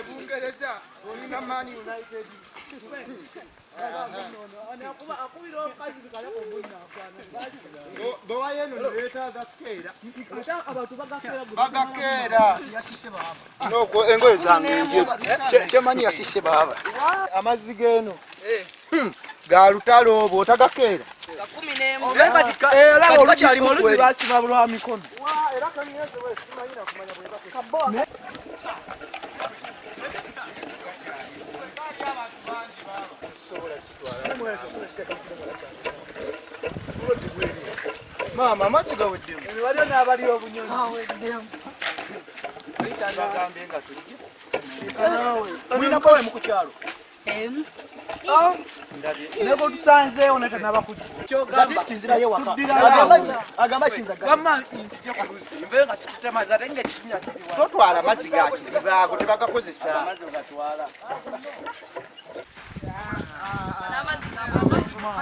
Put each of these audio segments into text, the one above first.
Bungereza olina Man United. Bawayeno neetaaga keera. Bagakeera. Yasise baba. Noko engoye zange nje. Chemanyi yasise baba. Amazzi geno. Ga lutalo bwotagakeera. Ga 11. Era olukyali mu luzi basiba bulwa mikono. Era kanyeze we simanyi na kumanya bwe bakeka. Mama masiga weddemu. Waliyo n'abali obunyonyi. Weddemu. Litanga mbenga tulije. Mulina kowe mu kukyalo. Nego tusanze oneka nabakuji. Statistics nzira ye waka. Agamba sinza gama. Gama nje ku luzi. Mbenga kitema za tenge kinya kiriwa. Totwala masiga kizago tebagakozesa. Amazi gatwala.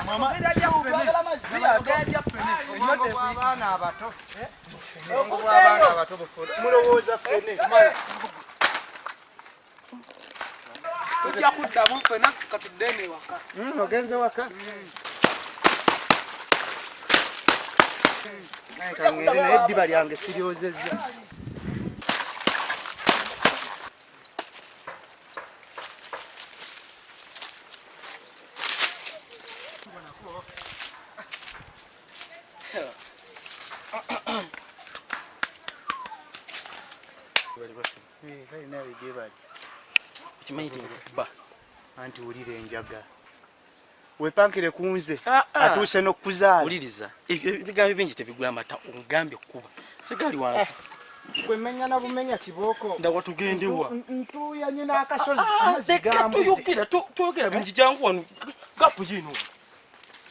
Mama ndajja kubegala mazia ndajja pene. Enyote bw'abaana abato. Ngo bw'abaana abato bufuda. Mulowooza pene. Mala. Tujja kuddamu fena katudde waka. Ogenze waka. Kangere naye eddiba lyange siriozezza. Kale nawe gyebali. Kimanyi ba. Anti wulira enjaga. Wepankire kunze. Atuuse n'okuzaala. Wuliriza. Ebigambo bingi tebigula amata ongambye kuba. Sigali wansi. Gwe menya na bumenya kibooko. Ndawa tugendewa. Ntuya nyina akasozi amazzi gambuzi. Tuyogera bingi jangu wano. Gapu yino.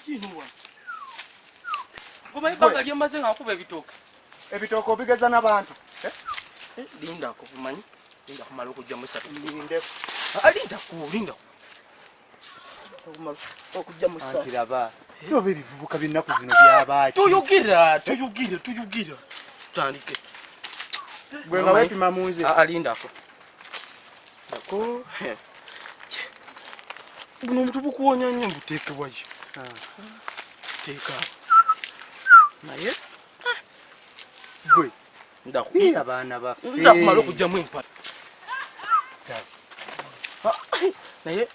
Yino wano. Kumanyi baga lyamaze ngakuba ebitooke. Ebitooke obigeza n'abantu. Linda ko kumanyi. Linda kumala okujja mu satu. Linde. Linda. Okumala okujja mu satu. Antiraba. Yobe bivubuka binnaku zino byabaki. Tuyogera. Tandike. Gwe nga wepima munze. Alinda ko. Ako. Buno omuntu bukuwonya nnyo mbuteekebwayo. Teeka. Naye. Gwe. Ndakuira abaana baffe. Ndakumala okujjamu empata. Naye.